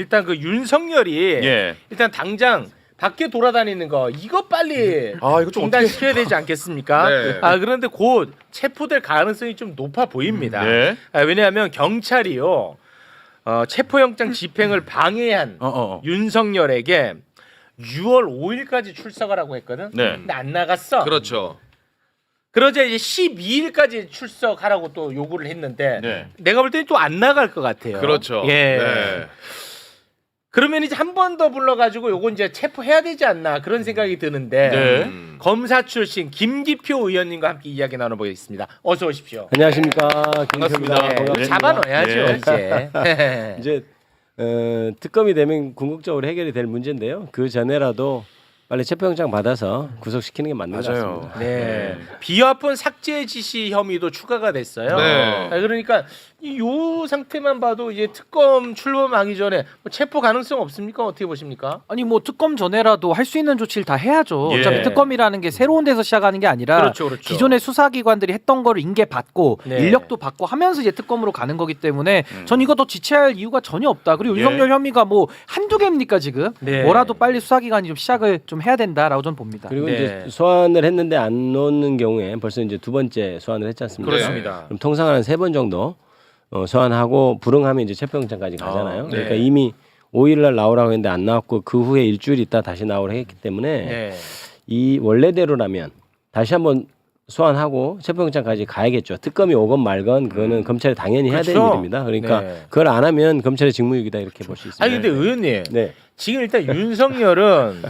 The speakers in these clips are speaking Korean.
일단 그 윤석열이 예. 일단 당장 밖에 돌아다니는 거 이거 빨리 아, 이거 좀 중단시켜야 되지 않겠습니까? 네. 그런데 곧 체포될 가능성이 좀 높아 보입니다. 네. 왜냐하면 경찰이요 체포영장 집행을 방해한 윤석열에게 6월 5일까지 출석하라고 했거든. 네. 근데 안 나갔어. 그렇죠. 그러자 이제 12일까지 출석하라고 또 요구를 했는데 네. 내가 볼 때는 또 안 나갈 것 같아요. 그렇죠. 예. 네. 그러면 이제 한 번 더 불러가지고 요거 이제 체포해야 되지 않나 그런 생각이 드는데 네. 검사 출신 김기표 의원님과 함께 이야기 나눠보겠습니다. 어서 오십시오. 안녕하십니까. 반갑습니다. 네, 반갑습니다. 잡아넣어야죠 네. 이제. 이제 특검이 되면 궁극적으로 해결이 될 문제인데요. 그 전에라도 빨리 체포영장 받아서 구속시키는 게 맞는 것 맞아요. 같습니다. 네. 비화폰 삭제 지시 혐의도 추가가 됐어요. 네. 그러니까 요 상태만 봐도 이제 특검 출범하기 전에 뭐 체포 가능성 없습니까? 어떻게 보십니까? 아니 뭐 특검 전에라도 할 수 있는 조치를 다 해야죠. 예. 어차피 특검이라는 게 새로운 데서 시작하는 게 아니라 그렇죠, 그렇죠. 기존의 수사기관들이 했던 거를 인계 받고 네. 인력도 받고 하면서 이제 특검으로 가는 거기 때문에 전 이거 더 지체할 이유가 전혀 없다. 그리고 예. 윤석열 혐의가 뭐 한두 개입니까 지금? 네. 뭐라도 빨리 수사기관이 좀 시작을 좀 해야 된다라고 저는 봅니다. 그리고 네. 이제 소환을 했는데 안 놓는 경우에 벌써 이제 두 번째 소환을 했지 않습니까? 그렇습니다. 그럼 통상 한 3번 정도 소환하고 불응하면 이제 체포영장까지 가잖아요. 네. 그러니까 이미 5일 날 나오라고 했는데 안 나왔고 그 후에 일주일 있다 다시 나오라 했기 때문에 네. 이 원래대로라면 다시 한번 소환하고 체포영장까지 가야겠죠. 특검이 오건 말건 그거는 검찰이 당연히 해야 되는 그렇죠. 일입니다. 그러니까 네. 그걸 안 하면 검찰의 직무유기다 이렇게 볼 수 있습니다. 아니 근데 의원님 네. 지금 일단 윤석열은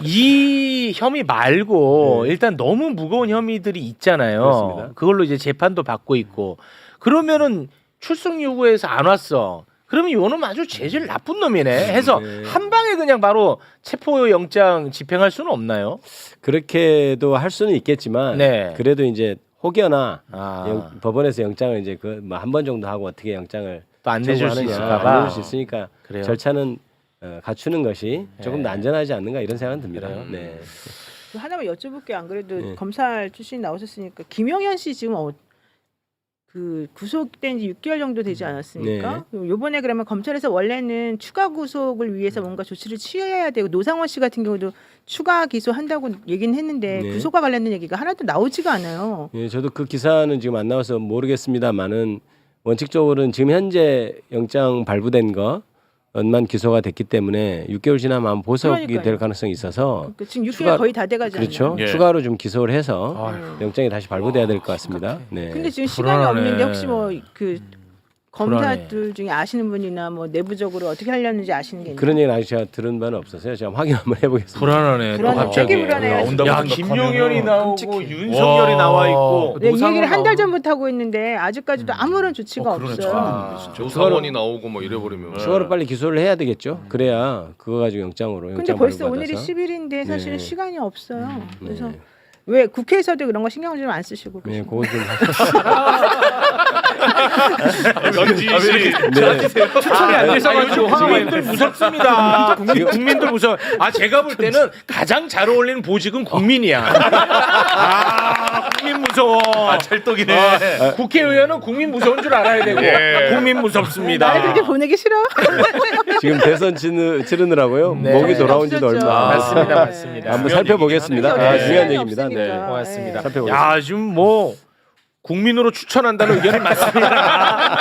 이 혐의 말고 일단 너무 무거운 혐의들이 있잖아요. 그렇습니다. 그걸로 이제 재판도 받고 있고 그러면은 출석 요구해서 안 왔어. 그러면 이놈 아주 재질 나쁜 놈이네 해서 네. 한 방에 그냥 바로 체포영장 집행할 수는 없나요? 그렇게도 할 수는 있겠지만 네. 그래도 이제 혹여나 아. 법원에서 영장을 이제 그 뭐 한 번 정도 하고 어떻게 영장을 또 안 내줄 수 청구하느냐, 있을까 안 봐. 내줄 수 있으니까 그래요? 절차는 갖추는 것이 조금 네. 더 안전하지 않는가 이런 생각은 듭니다. 그래요? 네. 하나만 여쭤볼게요. 안 그래도 네. 검찰 출신 나오셨으니까 김영현 씨 지금 그 구속된 지 6개월 정도 되지 않았습니까? 요번에 그러면 검찰에서 원래는 추가 구속을 위해서 뭔가 조치를 취해야 되고 노상원 씨 같은 경우도 추가 기소한다고 얘기는 했는데 네. 구속과 관련된 얘기가 하나도 나오지가 않아요. 예, 저도 그 기사는 지금 안 나와서 모르겠습니다만은 원칙적으로는 지금 현재 영장 발부된 것만 기소가 됐기 때문에 6개월 지나면 아마 보석이 그러니까요. 될 가능성이 있어서 그러니까 지금 6개월 추가- 거의 다 돼가지 그렇죠. 않나요? 예. 추가로 좀 기소를 해서 네. 영장이 다시 발부돼야 될 것 같습니다. 네. 근데 지금 시간이 불안하네. 없는데 혹시 뭐 그 불안해. 검사들 중에 아시는 분이나 뭐 내부적으로 어떻게 하려는지 아시는 게 있나요? 그런 얘기는 아직 제가 들은 바는 없어서요. 제가 확인 한번 해보겠습니다. 불안하네. 또 불안해. 갑자기. 되게 불안해요. 온다고 야 생각하면은 김용현이 나오고 끔찍해. 윤석열이 와. 나와 있고. 네, 이 노상원 얘기를 한 달 나오고. 전부터 하고 있는데 아직까지도 아무런 조치가 그러네. 없어요. 아, 조사원이 나오고 뭐 이래버리면. 추가로 빨리 기소를 해야 되겠죠. 그래야 그거 가지고 영장으로. 근데 영장 벌써 발부 오늘이 받아서. 10일인데 사실은 네. 시간이 없어요. 그래서 네. 왜 국회에서도 그런 거 신경을 좀 안 쓰시고 네, 그러시나요? 그거 좀 넌지시 추천이 안 돼서가지고 지금- 국민들 무섭습니다. 국민들 무서워. 제가 볼 때는 가장 잘 어울리는 보직은 국민이야. 국민 무서워. 찰떡이네. 국회의원은 국민 무서운 줄 알아야 되고 예. 국민 무섭습니다. 나를 그렇게 보내기 싫어? 지금 대선 치르느라고요. 네. 목이 돌아온 지도 없었죠. 얼마. 맞습니다, 네. 맞습니다. 한번 중요한 살펴보겠습니다. 얘기긴 아, 하네요. 중요한 시간이 얘기입니다. 네. 없으니까. 고맙습니다. 살펴보겠습니다. 야 지금 뭐 국민으로 추천한다는 의견이 많습니다.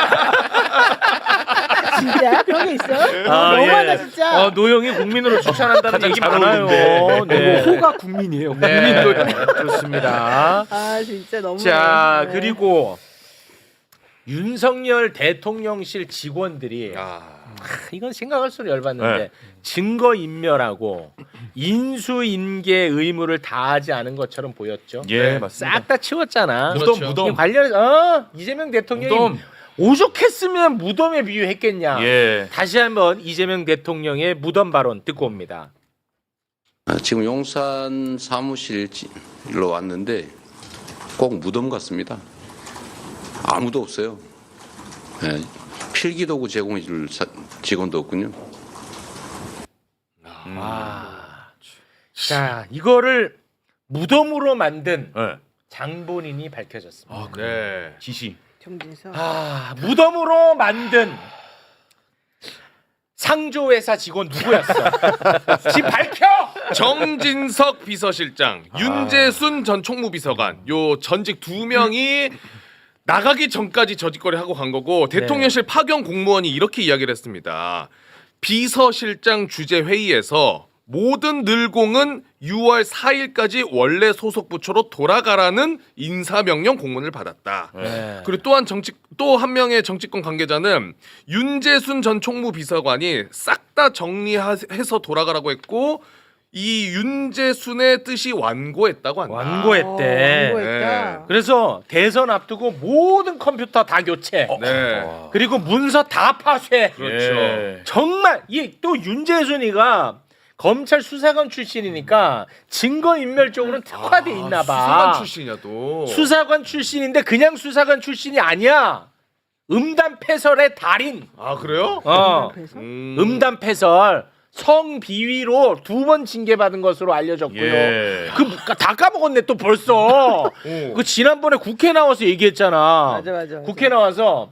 진짜 그런 게 있어? 아, 너무하다 예. 진짜. 노영이 국민으로 추천한다는 얘기 잘 많아요. 어울린대. 네. 호가 국민이에요. 네, 좋습니다. 아 진짜 너무. 자 그리고 윤석열 대통령실 직원들이 이건 생각할수록 열받는데 네. 증거 인멸하고 인수인계 의무를 다하지 않은 것처럼 보였죠. 예, 맞습니다. 싹 다 치웠잖아. 그렇죠. 무덤. 관련해서 이재명 대통령이 무덤. 오죽했으면 무덤에 비유했겠냐. 예. 다시 한번 이재명 대통령의 무덤 발언 듣고 옵니다. 지금 용산 사무실로 왔는데 꼭 무덤 같습니다. 아무도 없어요. 예, 필기도구 제공해 줄 직원도 없군요. 자 이거를 무덤으로 만든 네. 장본인이 밝혀졌습니다. 네. 지시. 정진석. 무덤으로 만든 상조회사 직원 누구였어? 지금 밝혀. 정진석 비서실장, 윤재순 전 총무비서관 요 전직 두 명이 나가기 전까지 저짓거리 하고 간 거고 대통령실 파견 공무원이 이렇게 이야기를 했습니다. 비서실장 주재 회의에서 모든 늘공은 6월 4일까지 원래 소속 부처로 돌아가라는 인사명령 공문을 받았다. 네. 그리고 또 한 명의 정치권 관계자는 윤재순 전 총무비서관이 싹 다 정리해서 돌아가라고 했고 이 윤재순의 뜻이 완고했다고 한다. 완고했대. 완고했다. 그래서 대선 앞두고 모든 컴퓨터 다 교체. 네. 그리고 문서 다 파쇄. 그렇죠. 예. 정말 이 또 윤재순이가 검찰 수사관 출신이니까 증거 인멸적으로는 특화돼 있나 봐. 수사관 출신이야 또. 수사관 출신인데 그냥 수사관 출신이 아니야. 음담 패설의 달인. 아 그래요? 그래서? 음담 패설 성비위로 2번 징계받은 것으로 알려졌고요. 예. 다 까먹었네 또 벌써. 그 지난번에 국회 나와서 얘기했잖아. 맞아. 국회 나와서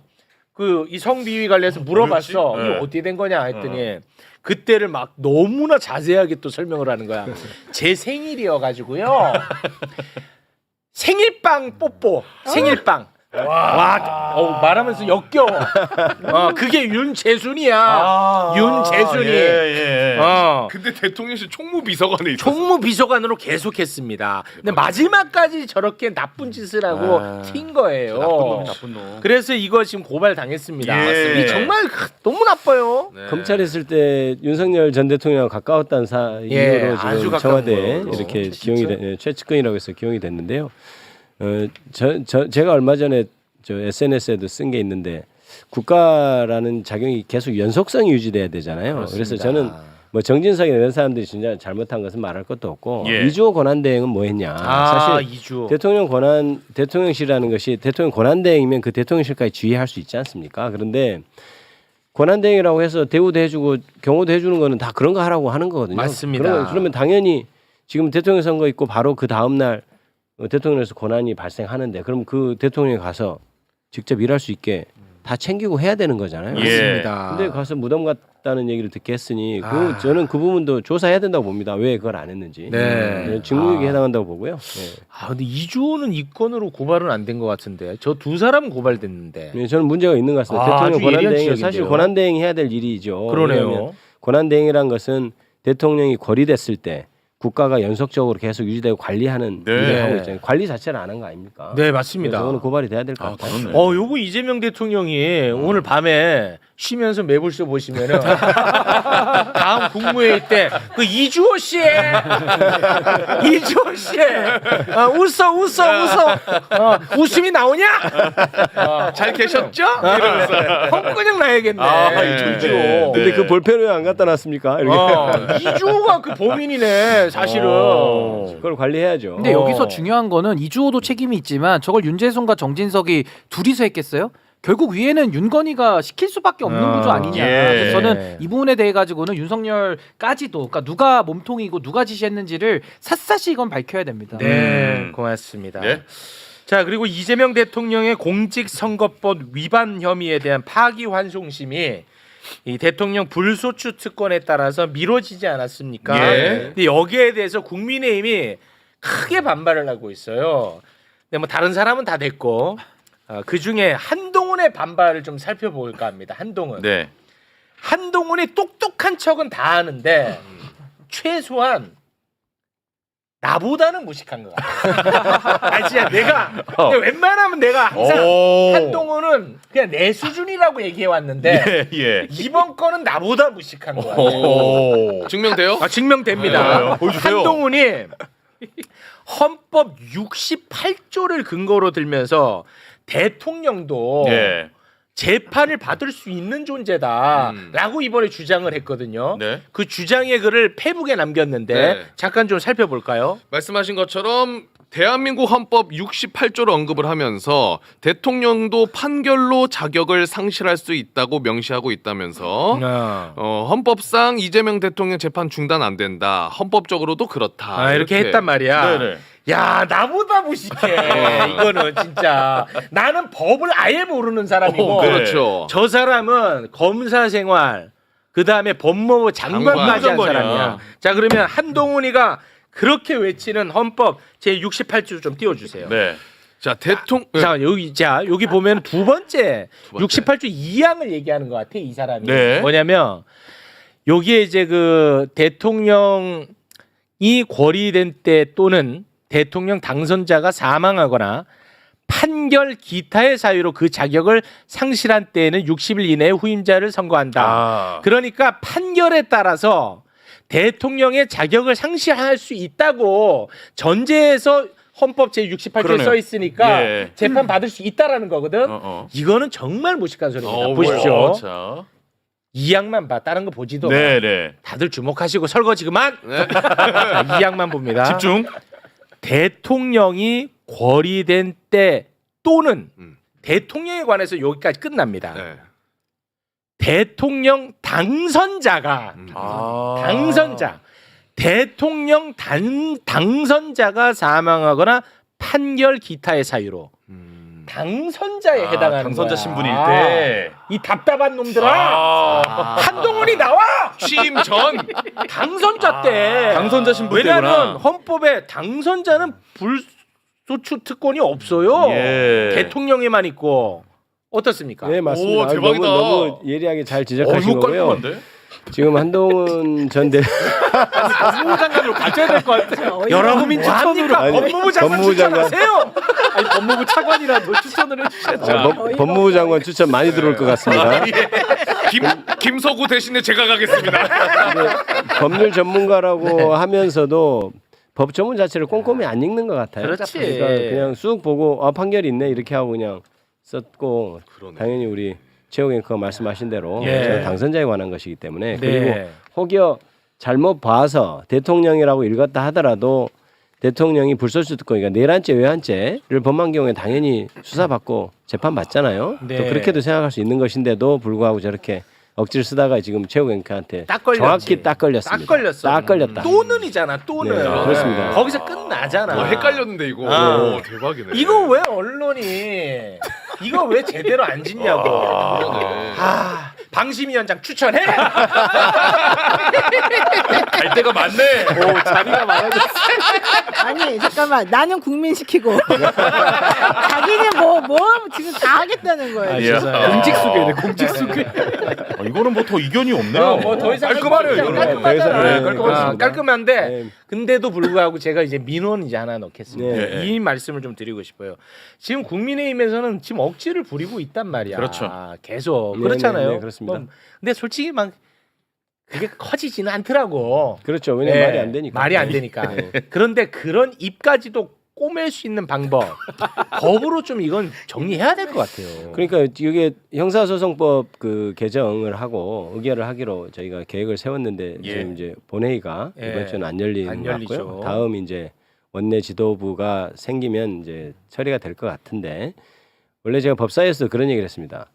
그 이 성비위 관련해서 물어봤어. 뭐였지? 이거 네. 어떻게 된 거냐 했더니 그때를 막 너무나 자세하게 또 설명을 하는 거야. 제 생일이어가지고요. 생일빵 뽀뽀. 생일빵. 와, 말하면서 역겨워. 그게 윤재순이야. 윤재순이. 예. 근데 대통령실 총무비서관에 있었어. 총무비서관으로 계속했습니다. 근데 마지막까지 저렇게 나쁜 짓을 하고 튄 거예요. 나쁜 놈. 그래서 이거 지금 고발 당했습니다. 예. 이 정말 너무 나빠요. 네. 검찰에 있을 때 윤석열 전 대통령과 가까웠다는 예, 이유로 아주 지금 가까운 청와대에 거예요. 이렇게 진짜? 기용이 최측근이라고 해서 기용이 됐는데요. 제가 얼마 전에 저 SNS에도 쓴 게 있는데 국가라는 작용이 계속 연속성이 유지돼야 되잖아요. 그래서 저는 뭐 정진석이나 이런 사람들이 진짜 잘못한 것은 말할 것도 없고 예. 이주호 권한대행은 뭐 했냐. 사실 이주. 대통령실이라는 것이 대통령 권한대행이면 그 대통령실까지 지휘할 수 있지 않습니까? 그런데 권한대행이라고 해서 대우도 해주고 경호도 해주는 거는 다 그런 거 하라고 하는 거거든요. 맞습니다. 그러면 당연히 지금 대통령 선거 있고 바로 그 다음 날 대통령에서 권한이 발생하는데 그럼 그 대통령이 가서 직접 일할 수 있게 다 챙기고 해야 되는 거잖아요. 예. 맞습니다. 근데 가서 무덤 같다는 얘기를 듣게 했으니 저는 그 부분도 조사해야 된다고 봅니다. 왜 그걸 안 했는지. 네. 직무유기에 해당한다고 보고요. 네. 근데 이주호는 이 건으로 고발은 안 된 것 같은데 저 두 사람은 고발됐는데. 네, 저는 문제가 있는 것 같습니다. 아주 대통령 예리한 권한대행이 지적인데요. 사실 권한대행이 해야 될 일이죠. 왜냐하면 그러네요. 권한대행이란 것은 대통령이 거리됐을 때 국가가 연속적으로 계속 유지되고 관리하는 네. 일을 하고 있잖아요. 관리 자체를 안 한 거 아닙니까? 네, 맞습니다. 저거는 고발이 돼야 될 것 같아요. 그렇네. 요거 이재명 대통령이 오늘 밤에 쉬면서 매불쇼 보시면은 다음 국무회의 때 그 이주호 씨의 웃음이 나오냐? 잘 계셨죠? 이러면서. 헛그냥 나야겠네. 이주호. 근데 그 볼펜 왜 안 갖다 놨습니까? 이렇게. 이주호가 그 범인이네 사실은. 그걸 관리해야죠. 근데 여기서 중요한 거는 이주호도 책임이 있지만 저걸 윤재순과 정진석이 둘이서 했겠어요? 결국 위에는 윤건희가 시킬 수밖에 없는 구조 아니냐. 예. 그래서 저는 이 부분에 대해 가지고는 윤석열까지도 그러니까 누가 몸통이고 누가 지시했는지를 샅샅이 이건 밝혀야 됩니다. 네, 고맙습니다. 네. 자, 그리고 이재명 대통령의 공직선거법 위반 혐의에 대한 파기환송심이 이 대통령 불소추 특권에 따라서 미뤄지지 않았습니까? 예. 근데 여기에 대해서 국민의힘이 크게 반발을 하고 있어요. 근데 뭐 다른 사람은 다 됐고 그 중에 한동훈의 반발을 좀 살펴볼까 합니다. 한동훈. 네. 한동훈이 똑똑한 척은 다 하는데 최소한 나보다는 무식한 것 같아. 진짜 내가 웬만하면 내가 항상 오. 한동훈은 그냥 내 수준이라고 얘기해 왔는데 예. 이번 건은 나보다 무식한 것 같아. 오. 증명돼요? 증명됩니다. 보여주세요. 한동훈이 헌법 68조를 근거로 들면서 대통령도 예. 재판을 받을 수 있는 존재다라고 이번에 주장을 했거든요. 네. 그 주장의 글을 페북에 남겼는데 네. 잠깐 좀 살펴볼까요? 말씀하신 것처럼 대한민국 헌법 68조를 언급을 하면서 대통령도 판결로 자격을 상실할 수 있다고 명시하고 있다면서 헌법상 이재명 대통령 재판 중단 안 된다. 헌법적으로도 그렇다. 이렇게 했단 말이야. 네네. 야, 나보다 무식해. 이거는 진짜 나는 법을 아예 모르는 사람이고 그렇죠. 저 사람은 검사 생활 그 다음에 법무부 장관까지 한 장관이야. 사람이야. 자 그러면 한동훈이가 그렇게 외치는 헌법 제 68조 좀 띄워주세요. 네. 자 여기 보면 두 번째 68조 2항을 얘기하는 것 같아 이 사람이. 네. 뭐냐면 여기에 이제 그 대통령이 권리된 때 또는 대통령 당선자가 사망하거나 판결 기타의 사유로 그 자격을 상실한 때에는 60일 이내에 후임자를 선거한다. 아. 그러니까 판결에 따라서 대통령의 자격을 상실할 수 있다고 전제해서 헌법 제68조에 그러네요. 써 있으니까 예. 재판 받을 수 있다라는 거거든. 이거는 정말 무식한 소리입니다. 보십시오. 자. 이 양만 봐. 다른 거 보지도 마. 네네. 다들 주목하시고 설거지 그만. 자, 이 양만 봅니다. 집중. 대통령이 권리된 때 또는 대통령에 관해서 여기까지 끝납니다. 네. 대통령 당선자가 당선자 대통령 당선자가 사망하거나 판결 기타의 사유로 당선자에 해당하는 당선자 거야. 신분일 때. 이 답답한 놈들아 한동훈이 나와 취임 전. 당선자 때 당선자 신분 왜냐하면 때구나. 헌법에 당선자는 불소추 특권이 없어요. 예. 대통령에만 있고 어떻습니까? 네 맞습니다. 오, 대박이다. 너무 예리하게 잘 지적하신 이거 거고요. 깔끔한데? 지금 한동훈 전 대. 법무부 장관으로 가져야 될 것 같아요. 여러분 뭐합니까? 아니, 법무부 장관 법무부 장관. 추천하세요. 아니, 법무부 차관이라도 추천을 해주셔야죠. 법무부 장관 추천 많이 들어올 것 같습니다. 김서구 대신에 제가 가겠습니다. 근데 법률 전문가라고 하면서도 법 전문 자체를 꼼꼼히 안 읽는 것 같아요. 그렇지. 그러니까 그냥 쑥 보고 판결이 있네 이렇게 하고 그냥 썼고 당연히 우리 최욱 앵커가 말씀하신 대로 예. 저는 당선자에 관한 것이기 때문에 네. 그리고 혹여 잘못 봐서 대통령이라고 읽었다 하더라도 대통령이 불소추 특권이니까 내란죄 외환죄를 범한 경우에 당연히 수사받고 재판받잖아요. 네. 또 그렇게도 생각할 수 있는 것인데도 불구하고 저렇게 억지를 쓰다가 지금 최욱 앵커한테 딱 걸렸지. 정확히 딱 걸렸습니다. 딱 걸렸어. 딱 걸렸다. 또는이잖아. 또는. 네, 그렇습니다. 거기서 끝나잖아. 헷갈렸는데 이거. 아. 오, 대박이네. 이거 왜 언론이 이거 왜 제대로 안 짓냐고. 그러네. 방심위원장 추천해. 갈 데가 많네. 자리가 많아졌어. 아니 잠깐만 나는 국민시키고 자기는 뭐 지금 다 하겠다는 거예요. 이야. 공직수배네, 공직수배. 이거는 뭐 더 이견이 없네요. 뭐 더 이상 깔끔하네요, 이거는. 깔끔하잖아. 네, 깔끔하잖아. 깔끔한데 네. 근데도 불구하고 제가 이제 민원 이제 하나 넣겠습니다. 네. 이 말씀을 좀 드리고 싶어요. 지금 국민의힘에서는 지금 억지를 부리고 있단 말이야. 그렇죠. 계속 네, 그렇잖아요. 네, 네, 그렇습니다. 근데 솔직히 막 그게 커지지는 않더라고. 그렇죠. 왜냐면 네, 말이 안 되니까. 말이 안 되니까. 그런데 그런 입까지도 꼬맬 수 있는 방법 법으로 좀 이건 정리해야 될 것 같아요. 그러니까 이게 형사소송법 그 개정을 하고 의결을 하기로 저희가 계획을 세웠는데 예. 지금 이제 본회의가 예. 이번 주는 안 열리는 안 것 열리죠. 같고요. 다음 이제 원내 지도부가 생기면 이제 처리가 될 것 같은데 원래 제가 법사위에서 그런 얘기를 했습니다.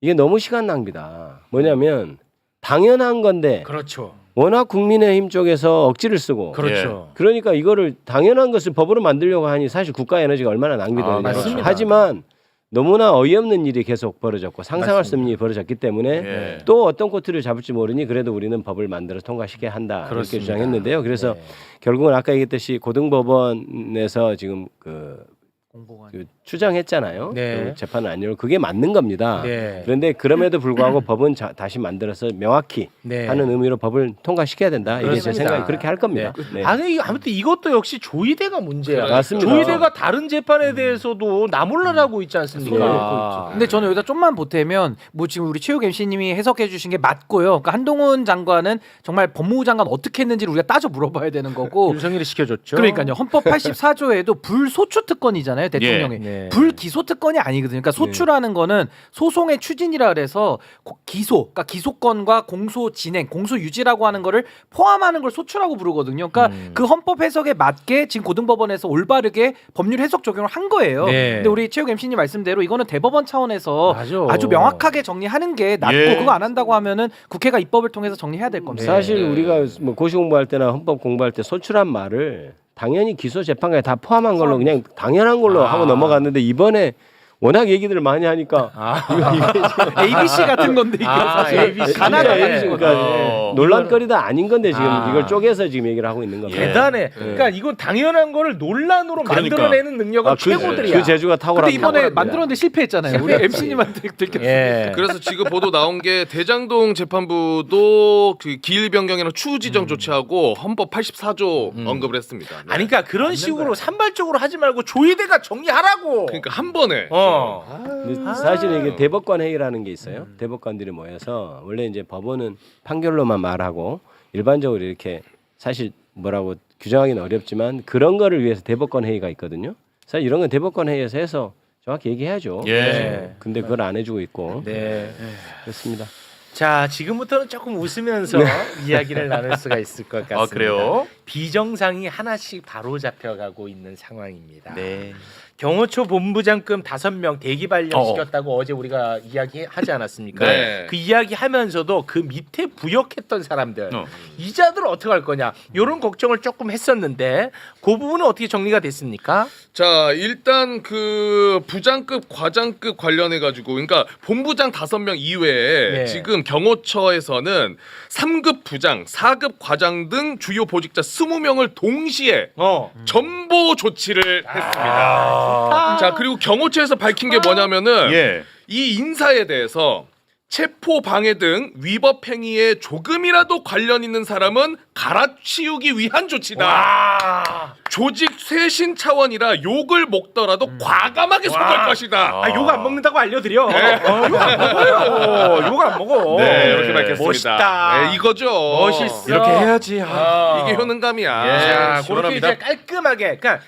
이게 너무 시간 낭비다. 뭐냐면 당연한 건데 그렇죠. 워낙 국민의힘 쪽에서 억지를 쓰고 그렇죠. 그러니까 이거를 당연한 것을 법으로 만들려고 하니 사실 국가 에너지가 얼마나 낭비되느냐. 맞습니다. 하지만 너무나 어이없는 일이 계속 벌어졌고 상상할 수 없는 일이 벌어졌기 때문에 예. 또 어떤 꼬투리를 잡을지 모르니 그래도 우리는 법을 만들어 통과시켜야 한다 이렇게 그렇습니다. 주장했는데요. 그래서 네. 결국은 아까 얘기했듯이 고등법원에서 지금 그 추정했잖아요. 네. 그 재판을 안 열고 그게 맞는 겁니다. 네. 그런데 그럼에도 불구하고 법은 다시 만들어서 명확히 네. 하는 의미로 법을 통과시켜야 된다. 이게 제 그렇습니다. 생각이 그렇게 할 겁니다. 네. 아니 아무튼 이것도 역시 조이대가 문제야. 맞습니다. 조이대가 다른 재판에 대해서도 나몰라라고 있지 않습니까? 근데 저는 여기다 좀만 보태면 뭐 지금 우리 최욱 MC님이 해석해 주신 게 맞고요. 그러니까 한동훈 장관은 정말 법무부 장관 어떻게 했는지를 우리가 따져 물어봐야 되는 거고. 윤석열이 시켜줬죠. 그러니까요. 헌법 84조에도 불소추 특권이잖아요. 대통령이. 네. 불기소 특권이 아니거든요. 그러니까 소추라는 거는 소송의 추진이라 그래서 기소, 그러니까 기소권과 공소 진행, 공소 유지라고 하는 거를 포함하는 걸 소추라고 부르거든요. 그러니까 그 헌법 해석에 맞게 지금 고등법원에서 올바르게 법률 해석 적용을 한 거예요. 네. 근데 우리 최욱 MC님 말씀대로 이거는 대법원 차원에서 맞아. 아주 명확하게 정리하는 게 낫고 예. 그거 안 한다고 하면은 국회가 입법을 통해서 정리해야 될 겁니다. 사실 우리가 뭐 고시 공부할 때나 헌법 공부할 때 소출한 말을 당연히 기소 재판까지 다 포함한 걸로 그냥 당연한 걸로 하고 넘어갔는데 이번에 워낙 얘기들을 많이 하니까 ABC 같은 건데 이거 사실 ABC. 가나다 네. 같은 거. 그러니까 논란거리도 아닌 건데 지금 아. 이걸 쪼개서 지금 얘기를 하고 있는 겁니다. 대단해. 그러니까 이건 당연한 거를 논란으로 그러니까. 만들어내는 능력은 최고들이야. 그 재주가 탁월합니다. 근데 이번에 만들었는데 실패했잖아요. 우리 MC님한테 들켰어요. 예. 그래서 지금 보도 나온 게 대장동 재판부도 그 기일 변경이나 추후 지정 조치하고 헌법 84조 언급을 했습니다. 네. 아니 그러니까 그런 식으로 산발적으로 하지 말고 조희대가 정리하라고. 그러니까 한 번에 근데 사실 이게 대법관 회의라는 게 있어요. 대법관들이 모여서 원래 이제 법원은 판결로만 말하고 일반적으로 이렇게 사실 뭐라고 규정하기는 어렵지만 그런 거를 위해서 대법관 회의가 있거든요. 사실 이런 건 대법관 회의에서 해서 정확히 얘기해야죠. 예. 근데 그걸 안 해주고 있고 네. 그렇습니다. 자 지금부터는 조금 웃으면서 이야기를 나눌 수가 있을 것 같습니다. 아, 그래요? 비정상이 하나씩 바로 잡혀가고 있는 상황입니다. 네. 경호처 본부장급 5명 대기 발령시켰다고 어제 우리가 이야기하지 않았습니까? 네. 그 이야기하면서도 그 밑에 부역했던 사람들 어. 이자들 어떻게 할 거냐 이런 걱정을 조금 했었는데 그 부분은 어떻게 정리가 됐습니까? 자 일단 그 부장급 과장급 관련해 가지고 그러니까 본부장 5명 이외에 네. 지금 경호처에서는 3급 부장, 4급 과장 등 주요 보직자 20명을 동시에 전보 조치를 했습니다. 자 그리고 경호처에서 밝힌 게 뭐냐면은 예. 이 인사에 대해서 체포 방해 등 위법 행위에 조금이라도 관련 있는 사람은 갈아치우기 위한 조치다. 조직 쇄신 차원이라 욕을 먹더라도 과감하게 속을 것이다. 아, 욕 안 먹는다고 알려드려. 욕 안 먹어요. 욕 안 먹어. 네, 이렇게 밝혔습니다. 멋있다. 네, 이거죠. 멋있어. 이렇게 해야지. 이게 효능감이야. 자, 그렇게 시원합니다. 이제 깔끔하게, 그러니까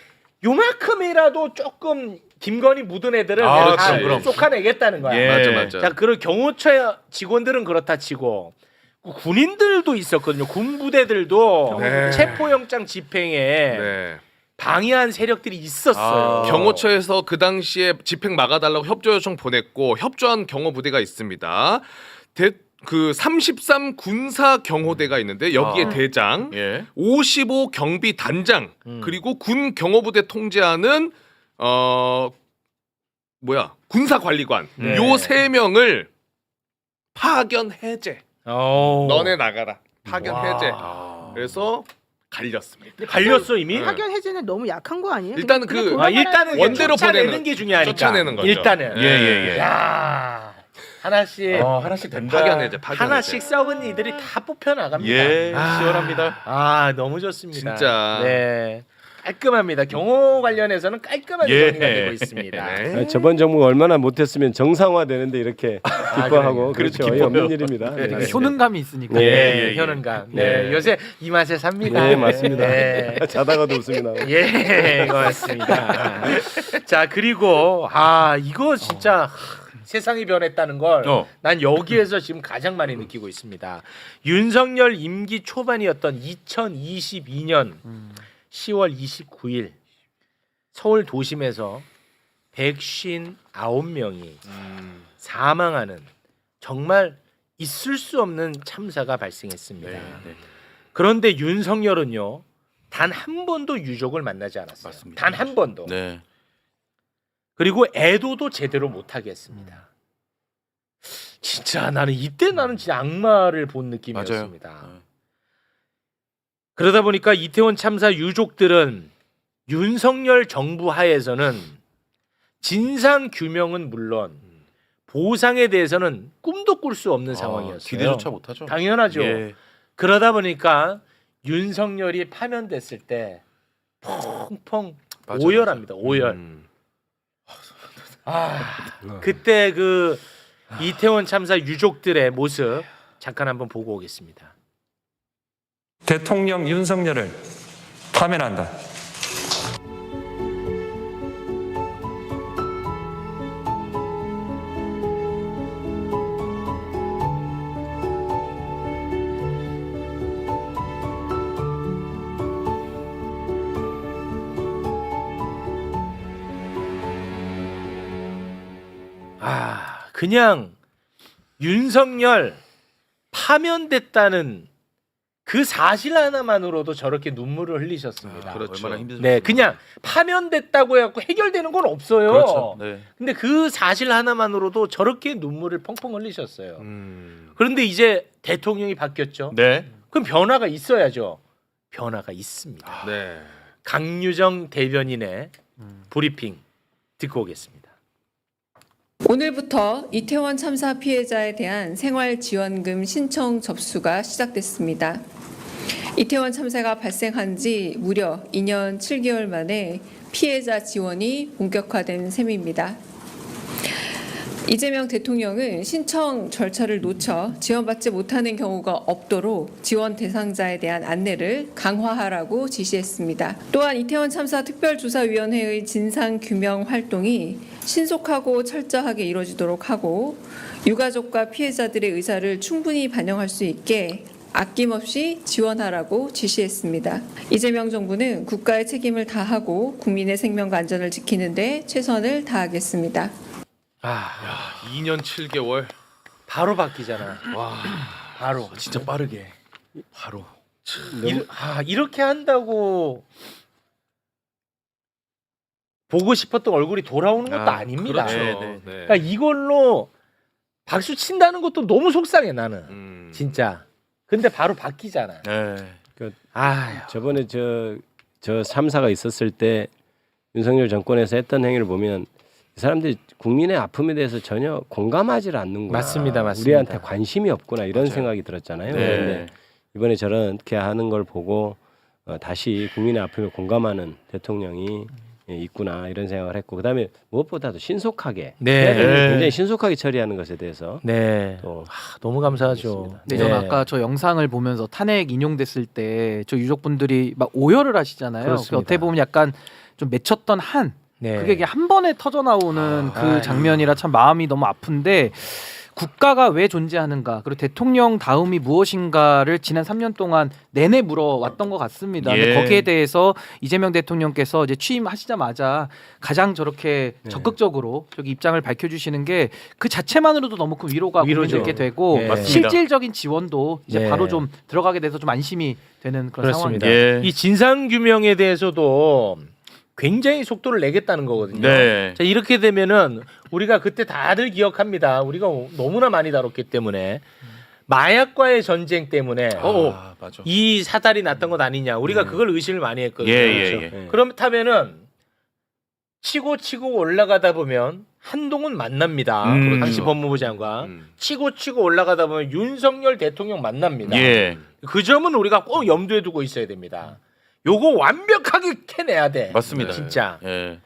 요만큼이라도 조금 김건희 묻은 애들은 아, 다 그럼. 쏙아내겠다는 거야. 예. 맞아. 자, 그리고 경호처 직원들은 그렇다 치고 군인들도 있었거든요. 군부대들도 네. 체포영장 집행에 네. 방해한 세력들이 있었어요. 경호처에서 그 당시에 집행 막아달라고 협조 요청 보냈고 협조한 경호부대가 있습니다. 그 33 군사 경호대가 있는데 여기에 대장, 예. 55 경비 단장 그리고 군 경호부대 통제하는 군사 관리관 네. 요 3명을 파견 해제. 오. 너네 나가라. 파견 와. 해제. 그래서 갈렸습니다. 갈렸어 이미? 파견 해제는 너무 약한 거 아니에요? 일단은 그냥 그- 돌아가라. 일단은 원대로 쫓아내는 보내는 게 중요하니까. 쫓아내는 거죠. 일단은. 예. 야 하나씩 하나씩 된다. 파견 해제. 하나씩 썩은 이들이 다 뽑혀 나갑니다. 예. 시원합니다. 아 너무 좋습니다. 진짜. 네. 깔끔합니다. 경호 관련해서는 깔끔하게 예. 정리가 되고 있습니다. 네. 저번 정부가 얼마나 못했으면 정상화 되는데 이렇게 기뻐하고 그래도 그렇죠. 기뻐요. 없는 일입니다. 네. 되게 효능감이 있으니까. 예, 예. 현은감. 네. 요새 이 맛에 삽니다. 네, 맞습니다. 네. 자다가도 웃음이 나오고. 예, 고맙습니다. 자, 그리고 이거 진짜 세상이 변했다는 걸 난 여기에서 지금 가장 많이 느끼고 있습니다. 윤석열 임기 초반이었던 2022년 10월 29일 서울 도심에서 159명이 사망하는 정말 있을 수 없는 참사가 발생했습니다. 그런데 윤석열은요 단 한 번도 유족을 만나지 않았어요. 맞습니다. 단 한 번도. 네. 그리고 애도도 제대로 못하게 했습니다. 진짜 나는 진짜 악마를 본 느낌이었습니다. 맞아요. 그러다 보니까 이태원 참사 유족들은 윤석열 정부 하에서는 진상 규명은 물론 보상에 대해서는 꿈도 꿀 수 없는 상황이었어요. 기대조차 못하죠. 당연하죠. 예. 그러다 보니까 윤석열이 파면됐을 때 펑펑 맞아, 오열합니다. 오열. 그때 그 이태원 참사 유족들의 모습 잠깐 한번 보고 오겠습니다. 대통령 윤석열을 파면한다. 그냥 윤석열 파면됐다는 그 사실 하나만으로도 저렇게 눈물을 흘리셨습니다. 그렇죠. 얼마나 힘드셨어요. 네, 그냥 파면됐다고 해갖고 해결되는 건 없어요. 그렇죠. 네. 근데 그 사실 하나만으로도 저렇게 눈물을 펑펑 흘리셨어요. 음. 그런데 이제 대통령이 바뀌었죠. 네. 그럼 변화가 있어야죠. 변화가 있습니다. 네. 강유정 대변인의 브리핑 듣고 오겠습니다. 오늘부터 이태원 참사 피해자에 대한 생활지원금 신청 접수가 시작됐습니다. 이태원 참사가 발생한 지 무려 2년 7개월 만에 피해자 지원이 본격화된 셈입니다. 이재명 대통령은 신청 절차를 놓쳐 지원받지 못하는 경우가 없도록 지원 대상자에 대한 안내를 강화하라고 지시했습니다. 또한 이태원 참사 특별조사위원회의 진상규명 활동이 신속하고 철저하게 이루어지도록 하고 유가족과 피해자들의 의사를 충분히 반영할 수 있게 아낌없이 지원하라고 지시했습니다. 이재명 정부는 국가의 책임을 다하고 국민의 생명과 안전을 지키는 데 최선을 다하겠습니다. 아, 2년 7개월. 바로 바뀌잖아. 와. 바로. 진짜 빠르게. 바로. 이렇게 한다고 보고 싶었던 얼굴이 돌아오는 것도 아닙니다. 그렇죠. 네, 네. 그러니까 이걸로 박수 친다는 것도 너무 속상해 나는. 진짜. 근데 바로 바뀌잖아. 네. 아, 저번에 저 3사가 있었을 때 윤석열 정권에서 했던 행위를 보면 이 사람들이 국민의 아픔에 대해서 전혀 공감하지 않는구나. 맞습니다. 우리한테 관심이 없구나 이런 맞아요. 생각이 들었잖아요. 네. 그런데 이번에 저렇게 하는 걸 보고 다시 국민의 아픔에 공감하는 대통령이 있구나 이런 생각을 했고 그다음에 무엇보다도 신속하게 네. 해야 되는 네. 굉장히 신속하게 처리하는 것에 대해서 네. 또 너무 감사하죠. 그렇습니다. 네, 저는 아까 저 영상을 보면서 탄핵 인용됐을 때 저 유족분들이 막 오열을 하시잖아요. 그렇습니다. 어떻게 보면 약간 좀 맺혔던 한 네. 그게 한 번에 터져 나오는 그 아유. 장면이라 참 마음이 너무 아픈데 국가가 왜 존재하는가 그리고 대통령 다음이 무엇인가를 지난 3년 동안 내내 물어왔던 것 같습니다. 근데 예. 거기에 대해서 이재명 대통령께서 이제 취임하시자마자 가장 저렇게 적극적으로 저기 입장을 밝혀주시는 게 그 자체만으로도 너무 큰 위로가 위로죠. 국민들께 되고 네. 맞습니다. 실질적인 지원도 이제 네. 바로 좀 들어가게 돼서 좀 안심이 되는 그런 그렇습니다. 상황입니다. 예. 이 진상 규명에 대해서도 굉장히 속도를 내겠다는 거거든요. 네. 자, 이렇게 되면은 우리가 그때 다들 기억합니다. 우리가 너무나 많이 다뤘기 때문에 마약과의 전쟁 때문에 아, 맞아. 이 사달이 났던 것 아니냐. 우리가 그걸 의심을 많이 했거든요. 예, 예, 그렇죠? 예. 네. 그렇다면은 치고 올라가다 보면 한동훈 만납니다. 당시 법무부 장관. 치고 올라가다 보면 윤석열 대통령 만납니다. 예. 그 점은 우리가 꼭 염두에 두고 있어야 됩니다. 요거 완벽하게 캐내야 돼. 맞습니다. 진짜. 예.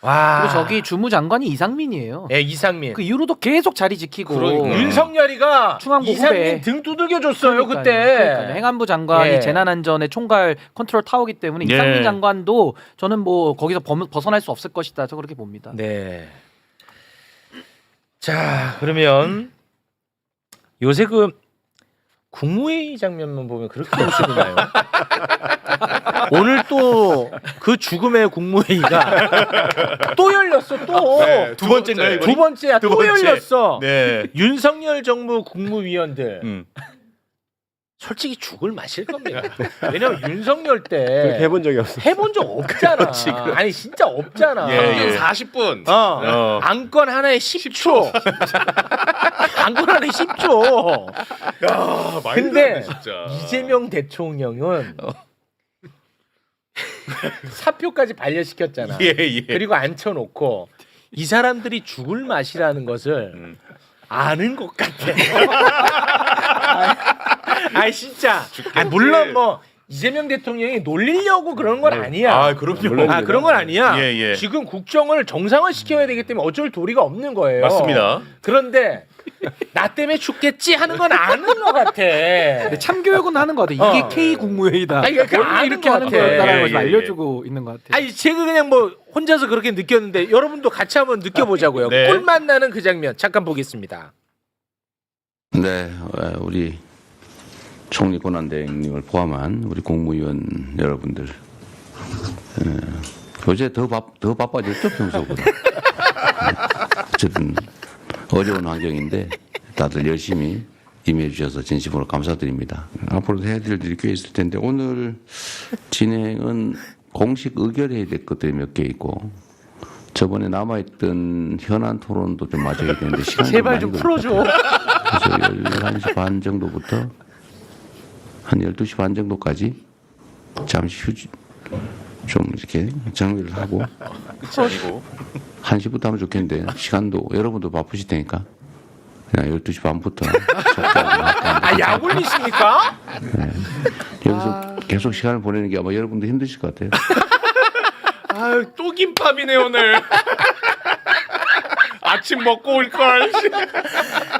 와. 그리고 저기 주무장관이 이상민이에요. 예, 이상민. 그 이후로도 계속 자리 지키고 그러니까요. 윤석열이가 충안고 이상민 후배. 등 두들겨 줬어요 그러니까요. 그때. 그러니까요. 행안부 장관이 예. 재난안전의 총괄 컨트롤 타워기 때문에 예. 이상민 장관도 저는 뭐 거기서 벗어날 수 없을 것이다. 저 그렇게 봅니다. 네. 자, 그러면 요새 그 국무회의 장면만 보면 그렇게 웃음이 나요. 오늘 또 그 죽음의 국무회의가 또 열렸어 또. 네, 두 번째인가요, 이번이? 두 번째야 두 또 번째. 열렸어. 네. 윤석열 정부 국무위원들 음. 솔직히 죽을 마실 겁니다. 왜냐면 윤석열 그렇게 때 해본 적이 없어. 해본 적 없잖아. 아니 진짜 없잖아. 예, 평균 예. 40분. 안건 하나에 10초. 안건 하나에 10초. 야, 많이 근데 들었네, 진짜. 이재명 대통령은 사표까지 반려시켰잖아. 예, 예. 그리고 앉혀놓고 이 사람들이 죽을 맛이라는 것을 아는 것 같아. 아니 진짜. 물론 뭐 이재명 대통령이 놀리려고 그런 건 아니야. 아, 그럼요. 아, 그런 건 아니야. 예, 예. 지금 국정을 정상화시켜야 되기 때문에 어쩔 도리가 없는 거예요. 맞습니다. 그런데 나 때문에 죽겠지 하는 건 아는 것 같아. 근데 참교육은 하는 것 같아. 이게 어. K 국무회의다. 아니, 그러니까 원래 아는 이렇게 것 하는 같아. 거였다라는 예, 걸 예, 알려주고 있는 것 같아. 아니 제가 그냥 뭐 혼자서 그렇게 느꼈는데 여러분도 같이 한번 느껴보자고요. 네. 꿀맛 나는 그 장면 잠깐 보겠습니다. 네, 우리 총리 권한대행님을 포함한 우리 국무위원 여러분들 요새 더 바빠졌죠 평소보다. 어쨌든 어려운 환경인데 다들 열심히 임해 주셔서 진심으로 감사드립니다. 앞으로도 해드릴 일이 꽤 있을 텐데 오늘 진행은 공식 의결해야 될 것들이 몇 개 있고 저번에 남아있던 현안 토론도 좀 맞아야 되는데 시간이 제발 좀 풀어줘. 그래서 11시 반 정도부터 한 12시 반 정도까지 잠시 휴지 좀 이렇게 정리를 하고 끝이 아니고 1시부터 하면 좋겠는데 시간도 여러분도 바쁘실 테니까 그냥 12시 반부터 아, 약 올리십니까? 여기서 계속 시간을 보내는 게 아마 여러분도 힘드실 것 같아요. 아유 또 김밥이네 오늘. 아침 먹고 올 걸.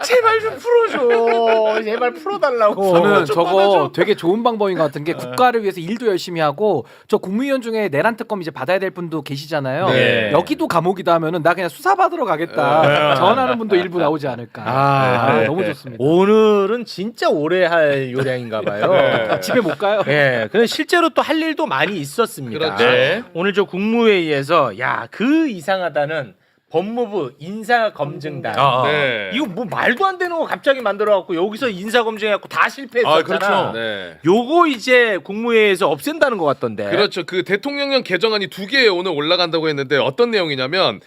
제발 좀 풀어줘. 제발 풀어달라고. 저는 좀 저거 받아줘. 되게 좋은 방법인 것 같은 게 국가를 위해서 일도 열심히 하고 저 국무위원 중에 내란 특검 이제 받아야 될 분도 계시잖아요. 네. 여기도 감옥이다 하면은 나 그냥 수사 받으러 가겠다. 전하는 분도 일부 나오지 않을까. 아, 너무 좋습니다. 오늘은 진짜 오래 할 요량인가 봐요. 집에 못 가요. 네, 근데 실제로 또 할 일도 많이 있었습니다. 그렇죠. 네. 오늘 저 국무회의에서 야, 그 이상하다는 법무부 인사검증단. 네. 이거 뭐 말도 안 되는 거 갑자기 만들어갖고 여기서 인사검증해갖고 다 실패했었잖아. 아, 그렇죠. 네. 요거 이제 국무회의에서 없앤다는 것 같던데. 그렇죠. 그 대통령령 개정안이 2개 오늘 올라간다고 했는데 어떤 내용이냐면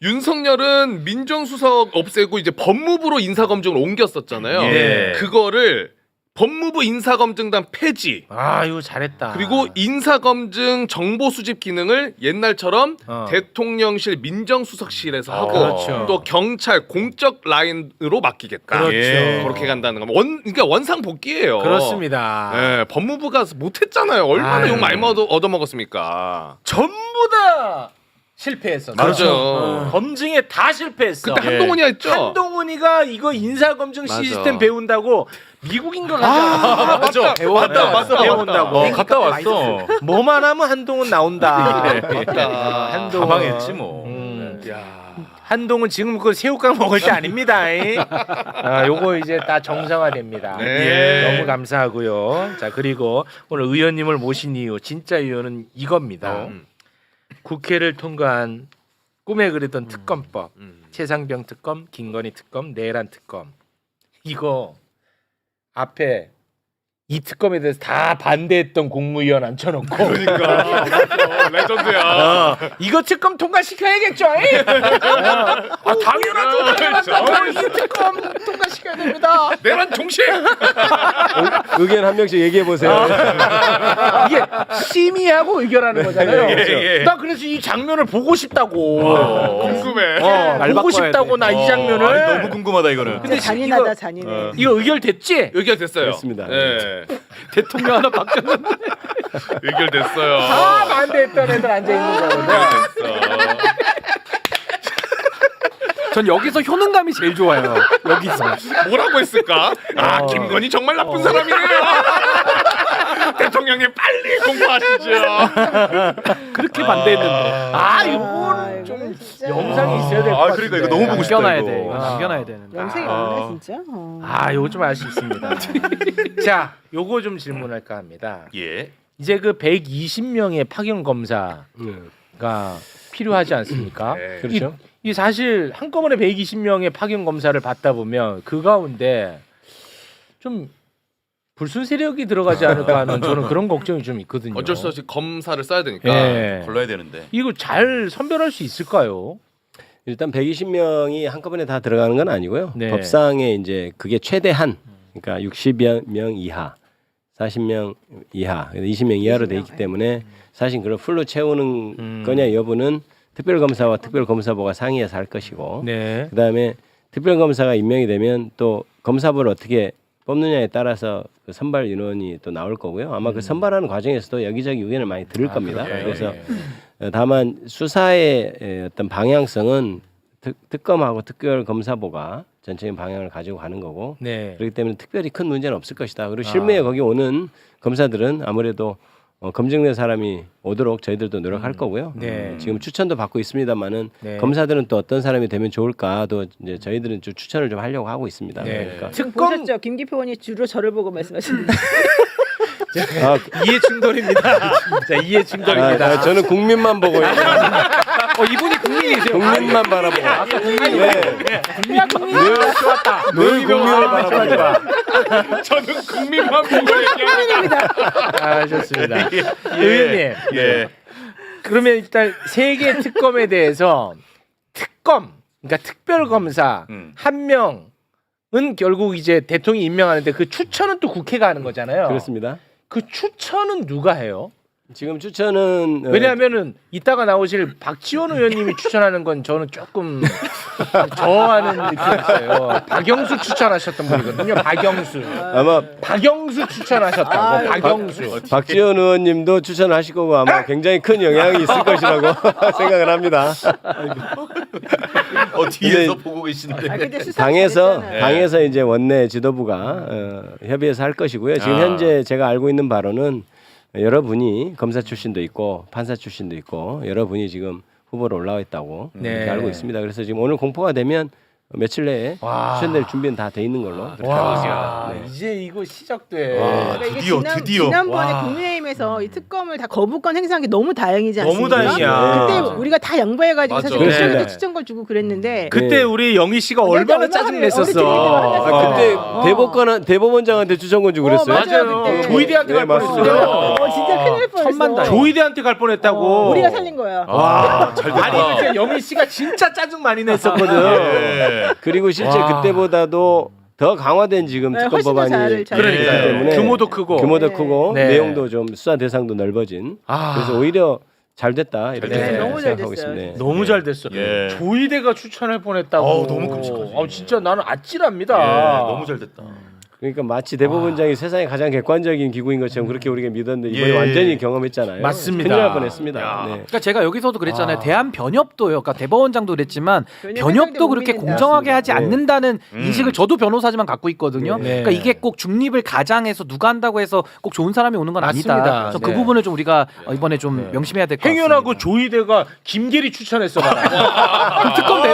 윤석열은 민정수석 없애고 이제 법무부로 인사검증을 옮겼었잖아요. 예. 그거를 법무부 인사검증단 폐지. 아, 이거 잘했다. 그리고 인사검증 정보 수집 기능을 옛날처럼 대통령실 민정수석실에서 하고 그렇죠. 또 경찰 공적 라인으로 맡기겠다. 그렇죠. 예. 그렇게 간다는 거. 그러니까 원상 복귀예요. 그렇습니다. 예, 법무부가 못했잖아요. 얼마나 아유. 욕 많이 얻어먹었습니까? 전부 다 실패했어. 맞아. 검증에 다 실패했어. 그때 한동훈이 했죠. 한동훈이가 이거 인사검증 맞아. 시스템 배운다고 미국인가 가자. 맞아. 배운다고. 갔다 왔어. 뭐만 하면 한동훈 나온다. 맞다. 한동훈. 가망했지 뭐. 야. 한동훈 지금 그 새우깡 먹을 때 아닙니다. 아, 요거 이제 다 정상화됩니다. 네. 너무 감사하고요. 자, 그리고 오늘 의원님을 모신 이유 진짜 이유는 이겁니다. 국회를 통과한 꿈에 그리던 특검법, 최상병 특검, 김건희 특검, 내란 특검. 이거 앞에 이 특검에 대해서 다 반대했던 국무위원 앉혀놓고 그러니까 맞아. 레전드야. 이거 특검 통과시켜야겠죠? 아, 당연하죠. 이 특검 통과시켜야 됩니다. 내란 종식. 의견 한 명씩 얘기해 보세요. 이게 심의하고 의결하는 거잖아요. 예. 나 그래서 이 장면을 보고 싶다고. 궁금해. 말 보고 바꿔야 싶다고 돼. 나 이 장면을. 아니, 너무 궁금하다 이거는. 근데 잔인하다 이거- 잔인해. 이거 의결됐지? 의결됐어요. 됐습니다. 네. 대통령 하나 바뀌었는데. 의결됐어요. 다 반대했던 애들 앉아 있는 거거든. 됐어. 전 여기서 효능감이 제일 좋아요. 여기서. 뭐라고 했을까? 아 김건희 정말 나쁜 사람이네요. 대통령님 빨리 공부하시죠. 그렇게 반대했는데. 아, 이건 좀 진짜. 영상이 있어야 될 것 같은데. 아, 그러니까 이거 너무 보고 싶다. 남겨놔야 이거. 돼. 이거 남겨놔야 되는데. 영상이 없나 진짜? 아, 요거 좀 아쉽습니다. 자, 요거 좀 질문할까 합니다. 예. 이제 그 120명의 파견 검사가 필요하지 않습니까? 네. 그렇죠. 이 사실 한꺼번에 120명의 파견 검사를 받다 보면 그 가운데 좀 불순 세력이 들어가지 않을까 하는 저는 그런 걱정이 좀 있거든요. 어쩔 수 없이 검사를 써야 되니까. 예. 걸러야 되는데. 이거 잘 선별할 수 있을까요? 일단 120명이 한꺼번에 다 들어가는 건 아니고요. 네. 법상에 이제 그게 최대한 그러니까 60명 이하, 40명 이하, 20명 이하로 돼 있기 때문에 사실 그걸 풀로 채우는 거냐 여부는 특별검사와 특별검사부가 상의해서 할 것이고 네. 그다음에 특별검사가 임명이 되면 또 검사부를 어떻게 뽑느냐에 따라서 그 선발 인원이 또 나올 거고요. 아마 그 선발하는 과정에서도 여기저기 의견을 많이 들을 겁니다. 그렇군요. 그래서 예. 다만 수사의 어떤 방향성은 특검하고 특별검사부가 전체적인 방향을 가지고 가는 거고 네. 그렇기 때문에 특별히 큰 문제는 없을 것이다. 그리고 실무에 거기 오는 검사들은 아무래도 검증된 사람이 오도록 저희들도 노력할 거고요. 네. 지금 추천도 받고 있습니다만은 네. 검사들은 또 어떤 사람이 되면 좋을까도 이제 저희들은 좀 추천을 좀 하려고 하고 있습니다. 네. 그러니까 지금 특검- 보셨죠? 김기표 의원이 주로 저를 보고 말씀하시는데 아, 이해 충돌입니다. 자, 이해 충돌입니다. 저는 국민만 보고 있는 이분이 국민이세요. 국민만 바라보고. 좋았다. 늘 국민을 바라보고. 저는 국민만 보고 얘기합니다. 아, 좋습니다. 의원님. 예. 그러면 일단 세 개 특검에 대해서 특검, 그러니까 특별검사 한 명은 결국 이제 대통령이 임명하는데 그 추천은 또 국회가 하는 거잖아요. 그렇습니다. 그 추천은 누가 해요? 지금 추천은 왜냐하면은 이따가 나오실 박지원 의원님이 추천하는 건 저는 조금 저하는 느낌이 있어요. 박영수 추천하셨던 분이거든요. 아마 박영수 추천하셨다고. 박영수. 박지원 의원님도 추천하실 거고 아마 굉장히 큰 영향이 있을 것이라고 생각을 합니다. 뒤에서 근데 보고 계시는데. 아, 근데 수사 당에서 잘했잖아요. 당에서 이제 원내 지도부가 협의해서 할 것이고요. 지금 현재 제가 알고 있는 바로는 여러분이 검사 출신도 있고 판사 출신도 있고 여러분이 지금 후보로 올라와 있다고 네. 이렇게 알고 있습니다. 그래서 지금 오늘 공포가 되면 며칠 내에 와. 추천될 준비는 다 돼 있는 걸로. 와, 네. 이제 이거 시작돼. 와. 그러니까 이게 드디어. 지난번에 와. 국민의힘에서 이 특검을 다 거부권 행사한 게 너무 다행이지 않습니까? 너무 다행이야. 그때 우리가 다 양보해가지고 맞아. 사실 네. 그때부터 추천권 주고 그랬는데 그때 네. 우리 영희 씨가 얼마나 짜증 냈었어. 그때 대법원장한테 추천권 주고 그랬어요. 맞아요. 그때. 조이대한테 갈 뻔했어요. 진짜 큰일 날 뻔했어. 천만다행. 조이대한테 갈 뻔했다고. 우리가 살린 거야. 와, 잘 됐다. 아니 그때 영희 씨가 진짜 짜증 많이 냈었거든. 예. 그리고 실제 와. 그때보다도 더 강화된 지금 네, 특검 훨씬 더 법안이 잘 있기 그러니까요. 때문에 규모도 크고. 규모도 네. 크고 네. 내용도 좀 수사 대상도 넓어진. 아. 그래서 오히려 잘 됐다 이렇게 됐어요. 너무 잘 생각하고 됐어요. 있습니다. 너무 잘 됐어. 예. 조이대가 추천할 뻔했다고. 어우, 너무 끔찍하지. 진짜 나는 아찔합니다. 예, 너무 잘 됐다. 그러니까 마치 대법원장이 세상에 가장 객관적인 기구인 것처럼 그렇게 우리가 믿었는데 이번에 예. 완전히 경험했잖아요. 맞습니다. 큰일 날 뻔했습니다. 야. 네. 그러니까 제가 여기서도 그랬잖아요. 대한 변협도요. 그러니까 대법원장도 그랬지만 변협도 그렇게 못 믿는다. 공정하게 하지 네. 않는다는 인식을 저도 변호사지만 갖고 있거든요. 네. 그러니까 이게 꼭 중립을 가장해서 누가 한다고 해서 꼭 좋은 사람이 오는 건 맞습니다. 아니다. 그 네. 부분을 좀 우리가 이번에 좀 명심해야 될 것 같습니다. 행여나고 조이대가 김계리 추천했어 봐라. 그 특검 내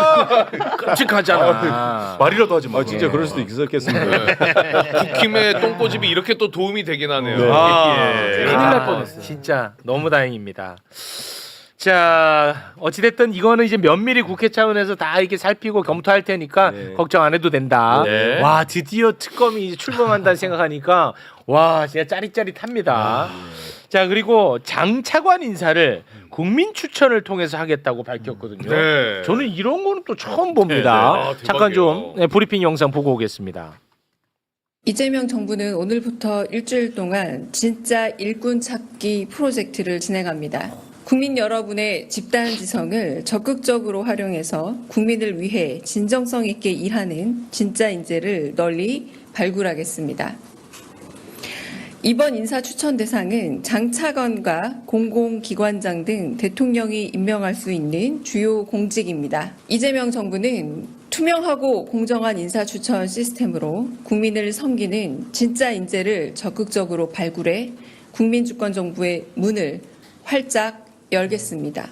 끔찍하잖아. 말이라도 하지 마. 진짜 그럴 수도 있었겠습니다. 국힘의 똥꼬집이 이렇게 또 도움이 되긴 하네요. 예. 큰일 날 뻔했어요. 진짜 너무 다행입니다. 자, 어찌됐든 이거는 이제 면밀히 국회 차원에서 다 이렇게 살피고 검토할 테니까 네. 걱정 안 해도 된다. 네. 와, 드디어 특검이 이제 출범한다 생각하니까 와, 진짜 짜릿짜릿합니다. 자, 그리고 장 차관 인사를 국민 추천을 통해서 하겠다고 밝혔거든요. 네. 저는 이런 거는 또 처음 봅니다. 네, 네. 아, 잠깐 좀 대박이에요. 브리핑 영상 보고 오겠습니다. 이재명 정부는 오늘부터 일주일 동안 진짜 일꾼 찾기 프로젝트를 진행합니다. 국민 여러분의 집단 지성을 적극적으로 활용해서 국민을 위해 진정성 있게 일하는 진짜 인재를 널리 발굴하겠습니다. 이번 인사 추천 대상은 장차관과 공공기관장 등 대통령이 임명할 수 있는 주요 공직입니다. 이재명 정부는 투명하고 공정한 인사 추천 시스템으로 국민을 섬기는 진짜 인재를 적극적으로 발굴해 국민주권정부의 문을 활짝 열겠습니다.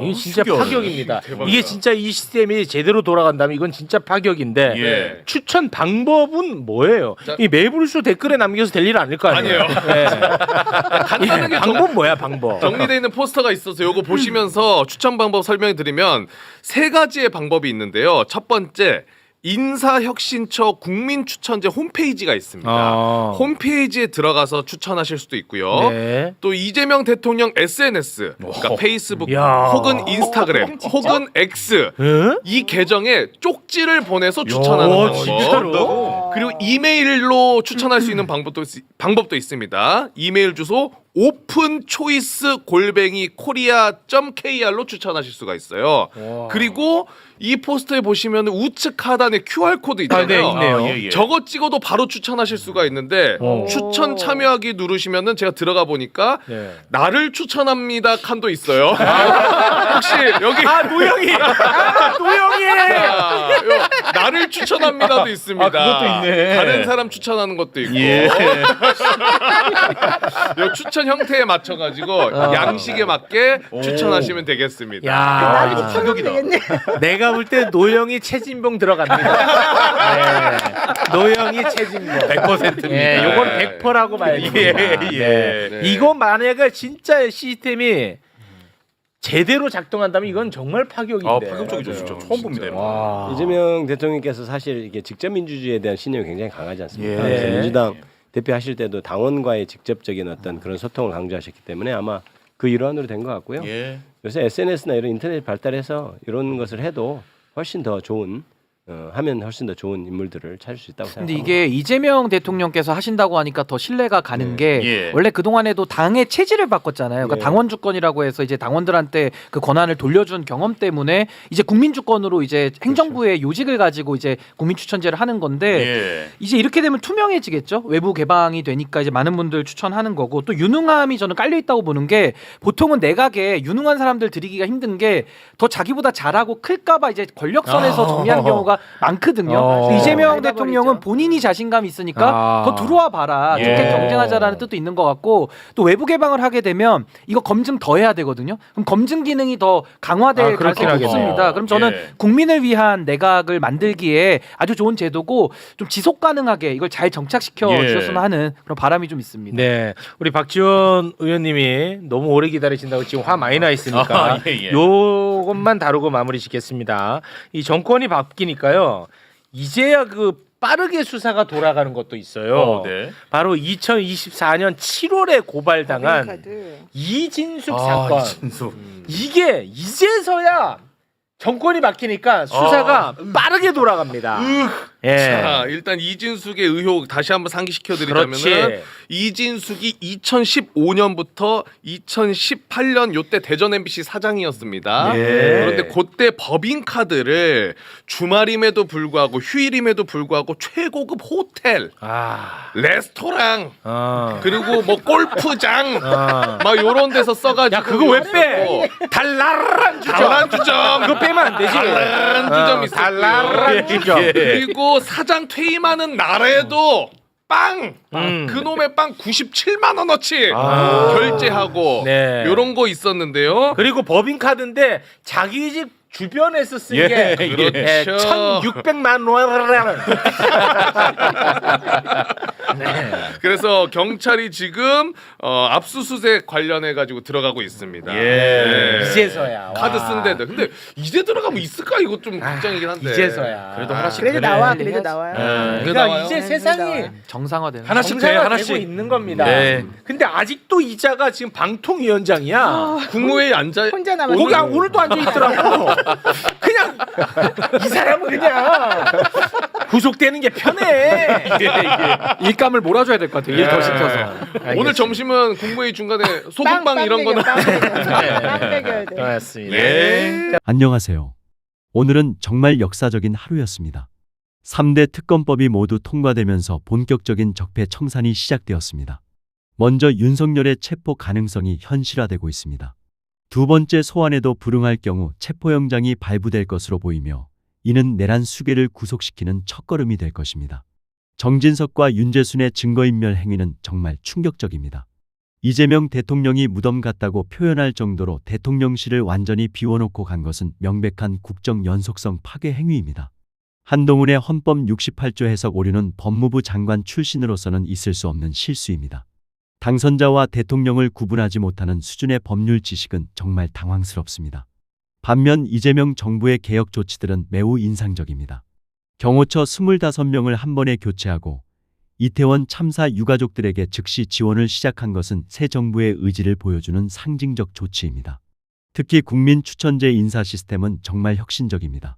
이게 진짜 충격. 파격입니다. 대박이다. 이게 진짜 이 시스템이 제대로 돌아간다면 이건 진짜 파격인데 예. 추천 방법은 뭐예요? 자- 이 매불수 댓글에 남겨서 될 일 아닐 거 아니에요? 네. 간단하게 예, 방법 뭐야 방법? 정리되어 있는 포스터가 있어서 요거 보시면서 추천 방법 설명해 드리면 세 가지의 방법이 있는데요. 첫 번째, 인사혁신처 국민추천제 홈페이지가 있습니다. 홈페이지에 들어가서 추천하실 수도 있고요. 네. 또 이재명 대통령 SNS, 그러니까 페이스북 야. 혹은 인스타그램 혹은 X 응? 이 계정에 쪽지를 보내서 추천하는 야, 방법. 진짜로? 그리고 이메일로 추천할 수 있는 방법도 있습니다. 이메일 주소 openchoice@korea.kr로 추천하실 수가 있어요. 그리고 이 포스터에 보시면 우측 하단에 QR 코드 있잖아요. 네, 있네요. 아, 예, 예. 저거 찍어도 바로 추천하실 수가 있는데 추천 참여하기 누르시면은 제가 들어가 보니까 네. 나를 추천합니다 칸도 있어요. 혹시 여기 노영이 노영이 요 나를 추천합니다도 있습니다. 아, 그것도 있네. 다른 사람 추천하는 것도 있고. 예. 요 추천 형태에 맞춰 가지고 양식에 맞게 추천하시면 되겠습니다. 야, 이거 파격이다. 되겠네. 내가 볼 때 노영이 최진봉 들어갑니다. 네. 노영이 최진봉 100%입니다. 예, 요건 100%라고 네. 봐야지. 예, 예. 네. 이거 만약에 진짜 시스템이 제대로 작동한다면 이건 정말 파격인데. 아, 파격적이죠, 진짜. 처음 봅니다. 이런 거. 와. 이재명 대통령께서 사실 이게 직접 민주주의에 대한 신념이 굉장히 강하지 않습니까? 예. 그래서 민주당 대표하실 때도 당원과의 직접적인 어떤 그런 소통을 강조하셨기 때문에 아마 그 일환으로 된 것 같고요. 예. 요새 SNS나 이런 인터넷 발달해서 이런 것을 해도 훨씬 더 좋은 하면 훨씬 더 좋은 인물들을 찾을 수 있다고 근데 생각합니다. 이게 이재명 대통령께서 하신다고 하니까 더 신뢰가 가는 게 예. 원래 그 동안에도 당의 체질을 바꿨잖아요. 그러니까 예. 당원 주권이라고 해서 이제 당원들한테 그 권한을 돌려준 경험 때문에 이제 국민 주권으로 이제 행정부의 요직을 가지고 이제 국민 추천제를 하는 건데 예. 이제 이렇게 되면 투명해지겠죠. 외부 개방이 되니까 이제 많은 분들 추천하는 거고 또 유능함이 저는 깔려 있다고 보는 게 보통은 내각에 유능한 사람들 들이기가 힘든 게 더 자기보다 잘하고 클까봐 이제 권력선에서 정리하는 경우가 많거든요. 이재명 밟아버리죠. 대통령은 본인이 자신감이 있으니까 더 들어와 봐라. 예. 좋게 경쟁하자라는 뜻도 있는 것 같고 또 외부 개방을 하게 되면 이거 검증 더 해야 되거든요. 그럼 검증 기능이 더 강화될 그렇긴 가능성이 하겠네요. 높습니다. 그럼 저는 예. 국민을 위한 내각을 만들기에 아주 좋은 제도고 좀 지속 가능하게 이걸 잘 정착시켜 예. 주셨으면 하는 그런 바람이 좀 있습니다. 네, 우리 박지원 의원님이 너무 오래 기다리신다고 지금 화 많이 나 있으니까 아, 예, 예. 요것만 다루고 마무리 짓겠습니다. 이 정권이 바뀌니까요, 이제야 그 빠르게 수사가 돌아가는 것도 있어요. 네. 바로 2024년 7월에 고발당한 법인카드. 이진숙 사건. 진수. 이게 이제서야 정권이 바뀌니까 수사가 빠르게 돌아갑니다. 예. 자, 일단 이진숙의 의혹 다시 한번 상기시켜 드리자면은 그렇지. 이진숙이 2015년부터 2018년 요때 대전 MBC 사장이었습니다. 예. 그런데 그때 법인카드를 주말임에도 불구하고 휴일임에도 불구하고 최고급 호텔, 아, 레스토랑 어. 그리고 뭐 골프장 어. 막 요런 데서 써가지고 야, 그거 왜 빼? 달랄한 주점. 달란 주점 그거 빼면 안 되지. 달란 주점 있었고요. 달랄한 주점. 그리고 사장 퇴임하는 날에도 빵! 음. 그놈의 빵 97만 원어치 아. 결제하고 네. 요런 거 있었는데요. 그리고 법인카드인데 자기 집 주변에서 쓴 게 그렇죠. 1,600만 원. 그래서 경찰이 지금 압수수색 관련해 가지고 들어가고 있습니다. 예. 네. 이제서야. 카드 와. 쓴 데도. 근데 이제 들어가면 있을까? 이거 좀 걱정이긴 한데. 이제서야. 그래도 하나씩 그래도 그래. 나와, 그래도 나와요. 그래 그러니까 나와요? 이제 네, 세상이 나와요. 정상화되는 하나씩 돼, 정상화되고 하나씩. 있는 겁니다. 네. 근데 아직도 이자가 지금 방통위원장이야. 국무회의 앉아 혼자 남았어요. 거기 오늘도 앉아 있더라고. 그냥 이 사람은 그냥 구속되는 게 편해. 일감을 몰아줘야 될 것 같아요. 일 더 시켜서. 오늘 점심은 국무회의 중간에 소금빵 이런 거는 빵 먹여야 돼. 맞습니다. 예. 안녕하세요. 오늘은 정말 역사적인 하루였습니다. 3대 특검법이 모두 통과되면서 본격적인 적폐 청산이 시작되었습니다. 먼저 윤석열의 체포 가능성이 현실화되고 있습니다. 두 번째 소환에도 불응할 경우 체포영장이 발부될 것으로 보이며 이는 내란 수괴를 구속시키는 첫걸음이 될 것입니다. 정진석과 윤재순의 증거인멸 행위는 정말 충격적입니다. 이재명 대통령이 무덤 같다고 표현할 정도로 대통령실을 완전히 비워놓고 간 것은 명백한 국정 연속성 파괴 행위입니다. 한동훈의 헌법 68조 해석 오류는 법무부 장관 출신으로서는 있을 수 없는 실수입니다. 당선자와 대통령을 구분하지 못하는 수준의 법률 지식은 정말 당황스럽습니다. 반면 이재명 정부의 개혁 조치들은 매우 인상적입니다. 경호처 25명을 한 번에 교체하고 이태원 참사 유가족들에게 즉시 지원을 시작한 것은 새 정부의 의지를 보여주는 상징적 조치입니다. 특히 국민 추천제 인사 시스템은 정말 혁신적입니다.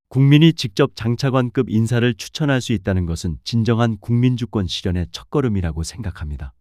국민이 직접 장차관급 인사를 추천할 수 있다는 것은 진정한 국민주권 실현의 첫걸음이라고 생각합니다.